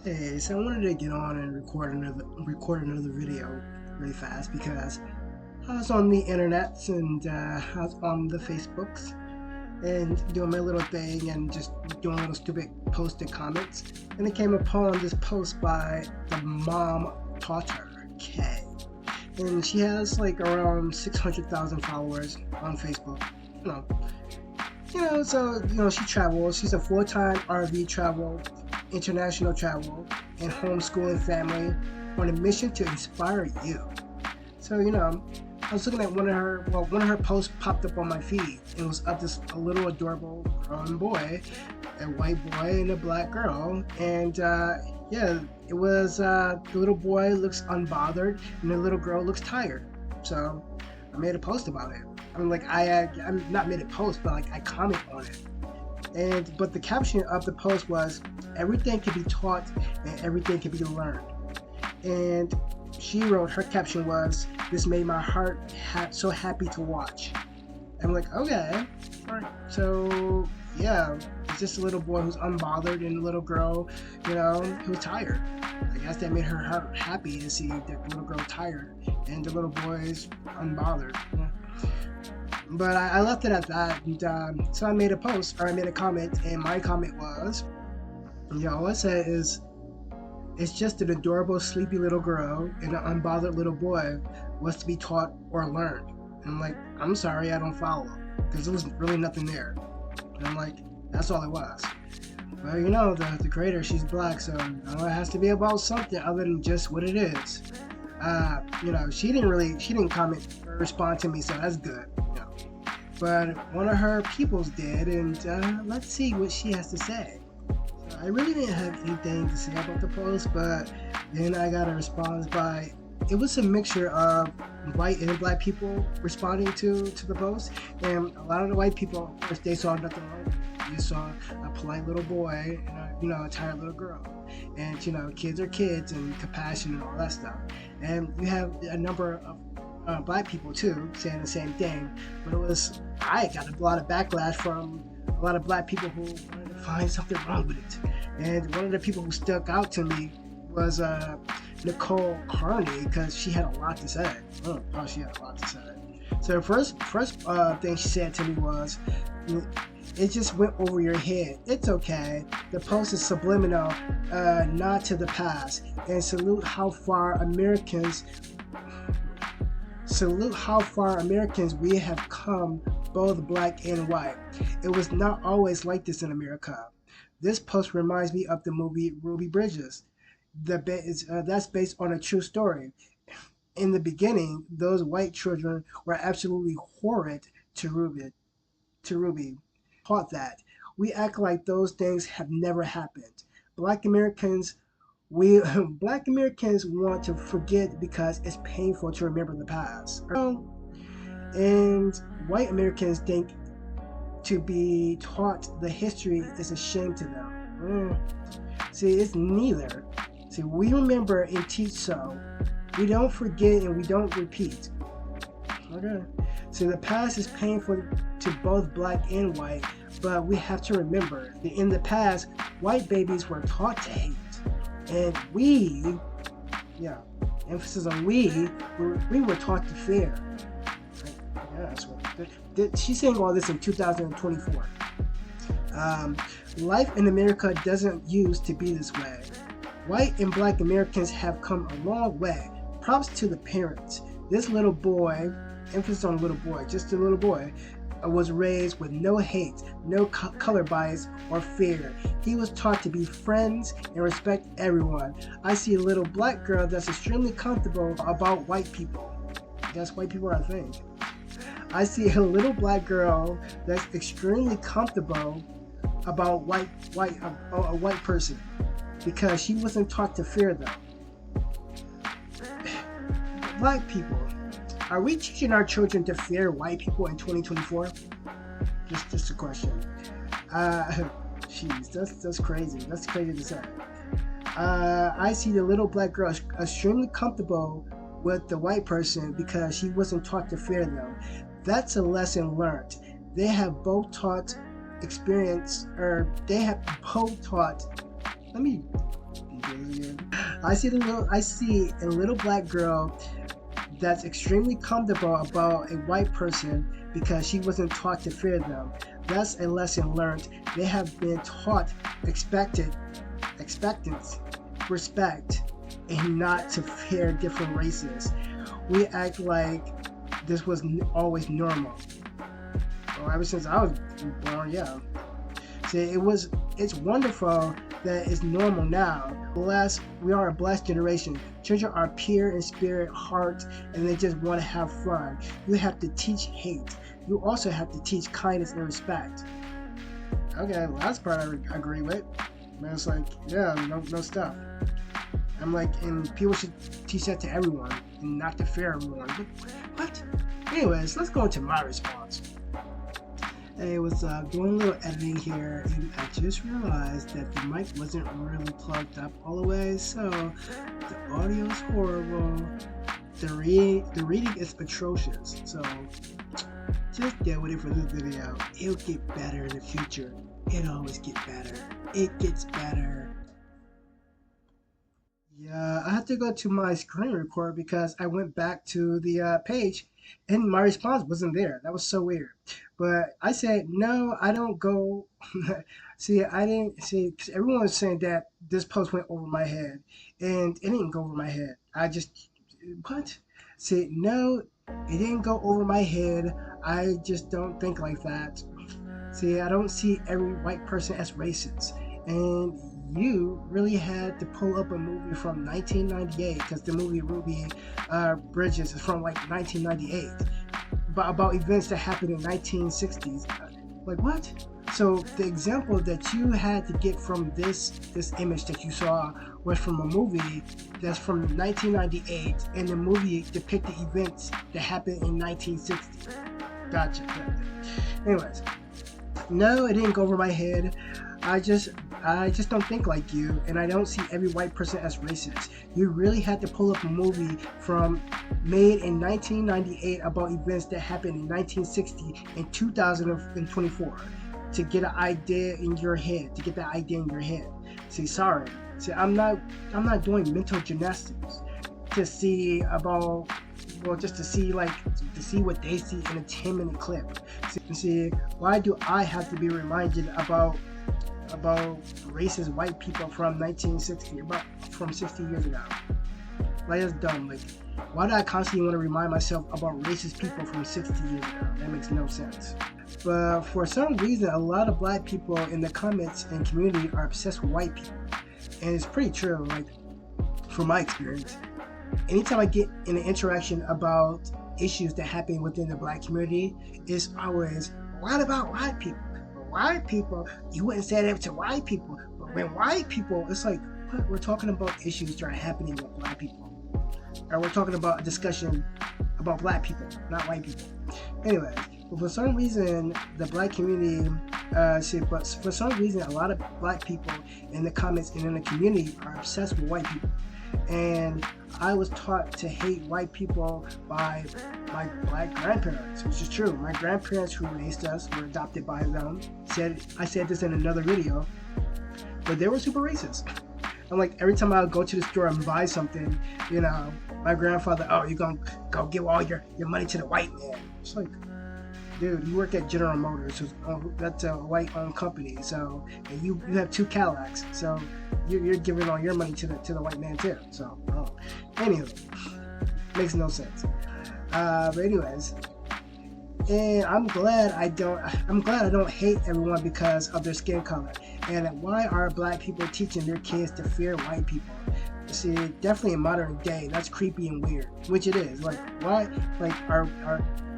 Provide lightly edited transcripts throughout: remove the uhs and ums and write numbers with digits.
Hey, so I wanted to get on and record another video really fast because I was on the internet and I was on the Facebooks and doing my little thing and just doing little stupid posts and comments, and I came upon this post by the mom taught her K, and she has like around 600,000 followers on Facebook. You know, she travels. She's a full-time RV travel, international travel, and homeschooling family on a mission to inspire you. So, I was looking at one of her posts popped up on my feed. It was of this a little adorable grown boy, a white boy and a black girl. And yeah, it was the little boy looks unbothered and the little girl looks tired. So I made a post about it. I'm not made a post, but like I comment on it. But the caption of the post was, "Everything can be taught and everything can be learned." And she wrote, her caption was, "This made my heart so happy to watch." I'm like, okay, all right. So yeah, it's just a little boy who's unbothered and a little girl, who's tired. I guess that made her heart happy to see the little girl tired and the little boy is unbothered. But I left it at that, and so I made a post, or I made a comment, and my comment was, all I said is, "It's just an adorable, sleepy little girl and an unbothered little boy what's to be taught or learned." And I'm like, I'm sorry, I don't follow, because there was really nothing there. And I'm like, that's all it was. Well, the creator, she's black, so it has to be about something other than just what it is. She didn't comment or respond to me, so that's good. But one of her peoples did, and let's see what she has to say. So I really didn't have anything to say about the post, but then I got a response by, it was a mixture of white and black people responding to the post, and a lot of the white people, of course, they saw nothing wrong with it. They saw a polite little boy and a tired little girl, and kids are kids and compassion and all that stuff. And you have a number of black people too saying the same thing, but I got a lot of backlash from a lot of black people who wanted to find something wrong with it. And one of the people who stuck out to me was Nicole, because she had a lot to say. Oh, she had a lot to say. So the first thing she said to me was, "It just went over your head. It's okay. The post is subliminal, nod to the past, and salute how far Americans we have come, both black and white. It was not always like this in America. This post reminds me of the movie Ruby Bridges. That's based on a true story. In the beginning, those white children were absolutely horrid to Ruby. Taught that. We act like those things have never happened. Black Americans Black Americans want to forget because it's painful to remember the past. And white Americans think to be taught the history is a shame to them. See, it's neither. See, we remember and teach so. We don't forget and we don't repeat. Okay. So the past is painful to both black and white, but we have to remember that in the past, white babies were taught to hate. And emphasis on we were taught to fear. Yeah, that's what she's saying all this in 2024. Life in America doesn't used to be this way. White and black Americans have come a long way. Props to the parents. This little boy, emphasis on little boy, just a little boy, was raised with no hate, no color bias or fear. He was taught to be friends and respect everyone. I see a little black girl that's extremely comfortable about white people. I guess white people are a thing. I see a little black girl that's extremely comfortable about a white person because she wasn't taught to fear them. Black people, are we teaching our children to fear white people in 2024? Just a question. Jeez, that's crazy. That's crazy to say. I see the little black girl extremely comfortable with the white person because she wasn't taught to fear them. That's a lesson learned. They have both taught experience, or they have both taught. Let me do I see a little black girl that's extremely comfortable about a white person because she wasn't taught to fear them. That's a lesson learned. They have been taught expectance, respect, and not to fear different races. We act like this was always normal. Well, ever since I was born, yeah. See, it's wonderful that it's normal now. We are a blessed generation. Children are pure in spirit, heart, and they just want to have fun. You have to teach hate. You also have to teach kindness and respect. Okay, last part I agree with. Man, it's like, yeah, no stuff. I'm like, and people should teach that to everyone and not to fear everyone. What? Anyways, let's go into my response. Hey, what's up? Doing a little editing here, and I just realized that the mic wasn't really plugged up all the way, so the audio is horrible. The reading is atrocious, so just get with it for this video. It'll get better in the future. It always gets better. It gets better. Yeah, I had to go to my screen record because I went back to the page and my response wasn't there. That was so weird. But I said, no, I don't go. See, I didn't see, because everyone was saying that this post went over my head, and it didn't go over my head. I just, what? See, no, it didn't go over my head. I just don't think like that. See, I don't see every white person as racist. And you really had to pull up a movie from 1998, because the movie Ruby Bridges is from like 1998, but about events that happened in 1960s. Like what? So the example that you had to get from this image that you saw was from a movie that's from 1998, and the movie depicted events that happened in 1960. Gotcha. Anyways, no, it didn't go over my head. I just don't think like you, and I don't see every white person as racist. You really had to pull up a movie made in 1998 about events that happened in 1960 and 2024 to get an idea in your head. To get that idea in your head. See, sorry. See, I'm not doing mental gymnastics to see about. Well, just to see what they see in a 10-minute clip. See, why do I have to be reminded about racist white people from 1960, from 60 years ago? Like, that's dumb. Like, why do I constantly want to remind myself about racist people from 60 years ago? That makes no sense. But for some reason, a lot of black people in the comments and community are obsessed with white people, and it's pretty true. Like, from my experience, anytime I get in an interaction about issues that happen within the black community, it's always, what about white people? White people, you wouldn't say that to white people. But when white people, it's like, what? We're talking about issues that are happening with black people. Or we're talking about a discussion about black people, not white people. Anyway, but for some reason, the black community, for some reason, a lot of black people in the comments and in the community are obsessed with white people. And I was taught to hate white people by my black grandparents, which is true. My grandparents who raised us were adopted by them. I said this in another video, but they were super racist. I'm like, every time I would go to the store and buy something, my grandfather, oh, you're gonna go give all your money to the white man. It's like, dude, you work at General Motors, that's a white-owned company. So, and you have 2 Cadillacs, so you're giving all your money to the white man too. So, anyway, makes no sense. But anyways, and I'm glad I don't hate everyone because of their skin color. And why are black people teaching their kids to fear white people? See, definitely in modern day, that's creepy and weird, which it is. Like, why? Like, are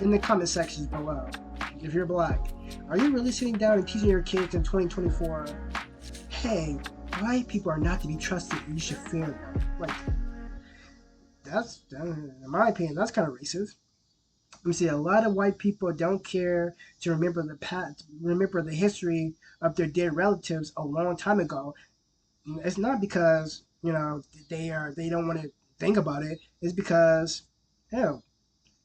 in the comment sections below, if you're black, are you really sitting down and teaching your kids in 2024, hey, white people are not to be trusted and you should fear them? Like, that's, in my opinion, that's kind of racist. You see, a lot of white people don't care to remember the history of their dead relatives a long time ago. It's not because they don't want to think about it. It's because, hell,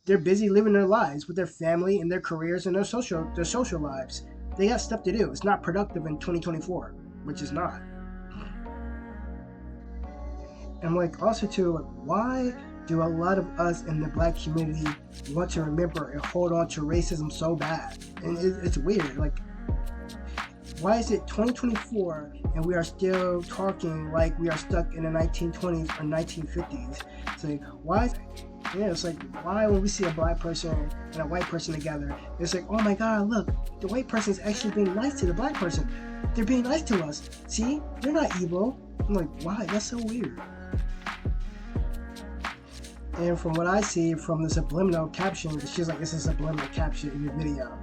they're busy living their lives with their family and their careers and their social lives. They got stuff to do. It's not productive in 2024, which is not. And like also too, like why do a lot of us in the black community want to remember and hold on to racism so bad? And it's weird. Like, why is it 2024 and we are still talking like we are stuck in the 1920s or 1950s? It's like, why? Yeah, it's like, why when we see a black person and a white person together, it's like, oh my God, look, the white person is actually being nice to the black person. They're being nice to us. See, they're not evil. I'm like, why? That's so weird. And from what I see from the subliminal caption, she's like, it's a subliminal caption in the video.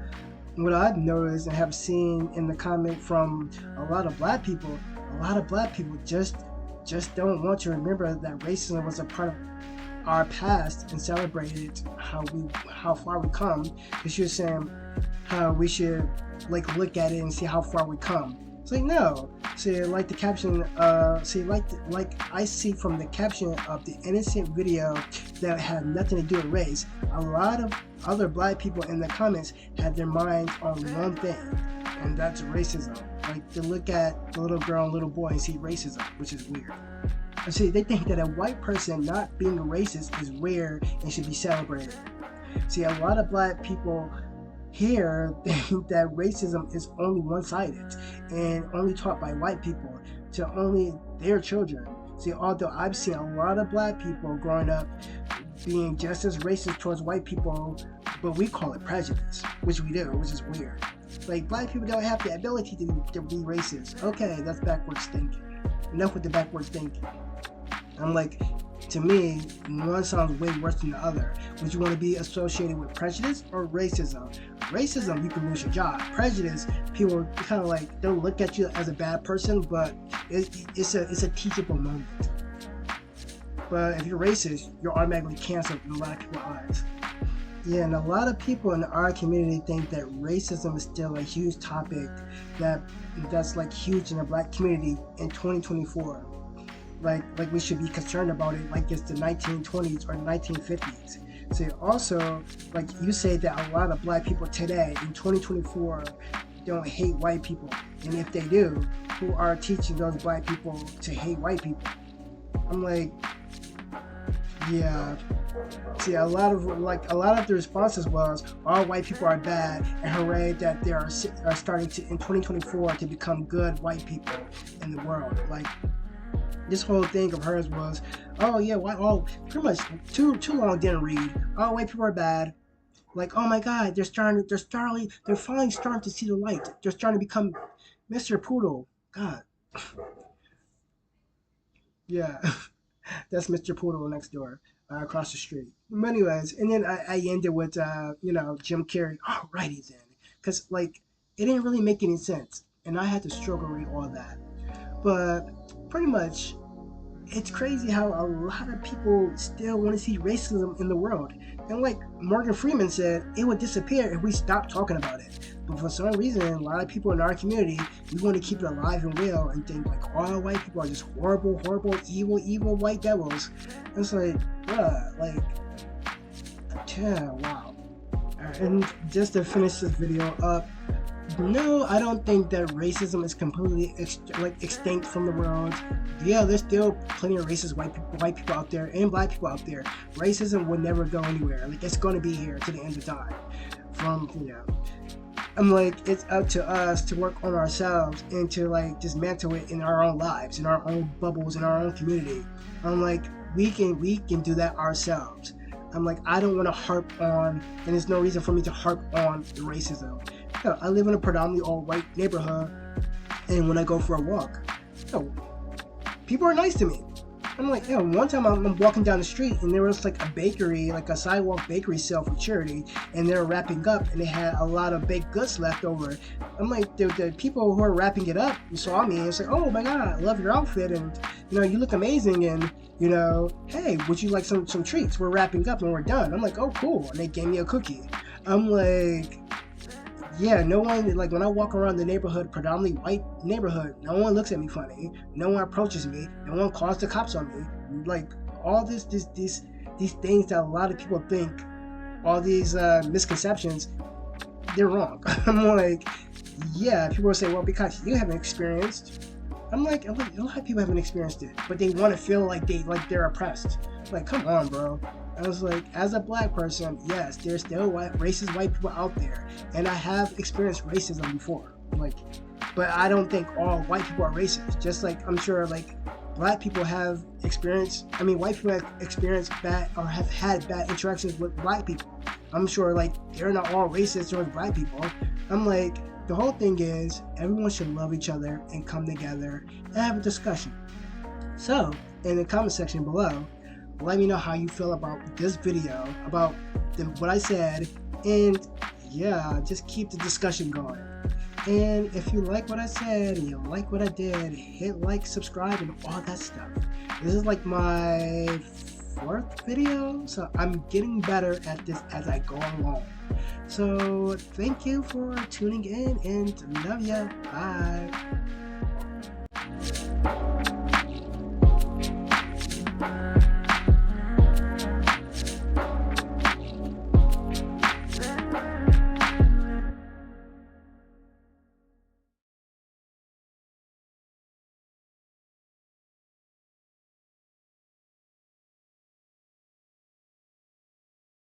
What I've noticed and have seen in the comment from a lot of black people just don't want to remember that racism was a part of our past and celebrated how far we come. Because she was saying how we should like look at it and see how far we come. It's like, no. See, like the caption, like I see from the caption of the innocent video that had nothing to do with race, a lot of other black people in the comments had their minds on one thing, and that's racism. Like, to look at the little girl and little boy and see racism, which is weird. And see, they think that a white person not being racist is rare and should be celebrated. See, a lot of black people here think that racism is only one-sided and only taught by white people to only their children. See, although I've seen a lot of black people growing up being just as racist towards white people, but we call it prejudice, which we do, which is weird. Like, black people don't have the ability to be racist. Okay, that's backwards thinking. Enough with the backwards thinking. I'm like, to me, one sounds way worse than the other. Would you want to be associated with prejudice or racism? Racism, you can lose your job. Prejudice, people kind of like don't look at you as a bad person, but it's a teachable moment. But if you're racist, you're automatically canceled in a lot of people's eyes. Yeah, and a lot of people in our community think that racism is still a huge topic that's like huge in the black community in 2024. Like we should be concerned about it like it's the 1920s or 1950s. So also, like you say that a lot of black people today in 2024 don't hate white people, and if they do, who are teaching those black people to hate white people? I'm like, yeah. See, a lot of the responses was all white people are bad, and hooray that they are starting to in 2024 to become good white people in the world. Like, this whole thing of hers was, oh yeah, pretty much too long didn't read. All white people are bad. Like, oh my God, they're finally starting to see the light. They're starting to become Mr. Poodle. God, yeah, that's Mr. Poodle next door, across the street. But anyways, and then I ended with Jim Carrey. Alrighty then, because like it didn't really make any sense, and I had to struggle read all that. But pretty much, it's crazy how a lot of people still want to see racism in the world. And like Morgan Freeman said, it would disappear if we stopped talking about it. But for some reason, a lot of people in our community, we want to keep it alive and real and think like all white people are just horrible, evil white devils. And it's like, bruh, like, yeah, wow. And just to finish this video up, no, I don't think that racism is completely extinct from the world. Yeah, there's still plenty of racist white people out there and black people out there. Racism will never go anywhere. Like, it's going to be here to the end of time. I'm like, it's up to us to work on ourselves and to like dismantle it in our own lives, in our own bubbles, in our own community. I'm like, we can do that ourselves. I'm like, I don't want to harp on, and there's no reason for me to harp on the racism. I live in a predominantly all-white neighborhood, and when I go for a walk, people are nice to me. I'm like, one time I'm walking down the street, and there was like a bakery, like a sidewalk bakery sale for charity, and they were wrapping up, and they had a lot of baked goods left over. I'm like, the people who are wrapping it up saw me, and it's like, oh my God, I love your outfit, and you look amazing, and hey, would you like some treats? We're wrapping up and we're done. I'm like, oh cool, and they gave me a cookie. I'm like, yeah, no one, like when I walk around the neighborhood, predominantly white neighborhood, no one looks at me funny, no one approaches me, no one calls the cops on me. Like, all these things that a lot of people think, all these misconceptions, they're wrong. I'm like, yeah, people will say, well, because you haven't experienced. I'm like, a lot of people haven't experienced it, but they want to feel like they're oppressed. Like, come on, bro. I was like, as a black person, yes, there's still racist white people out there, and I have experienced racism before. Like, but I don't think all white people are racist. Just like I'm sure, like, black people have experienced. I mean, white people have experienced bad or have had bad interactions with black people. I'm sure, like, they're not all racist towards black people. I'm like, the whole thing is everyone should love each other and come together and have a discussion. So, in the comment section below, let me know how you feel about this video, about what I said, and yeah, just keep the discussion going. And if you like what I said and you like what I did, hit like, subscribe, and all that stuff. This is like my 4th video, so I'm getting better at this as I go along. So thank you for tuning in, and love ya. Bye.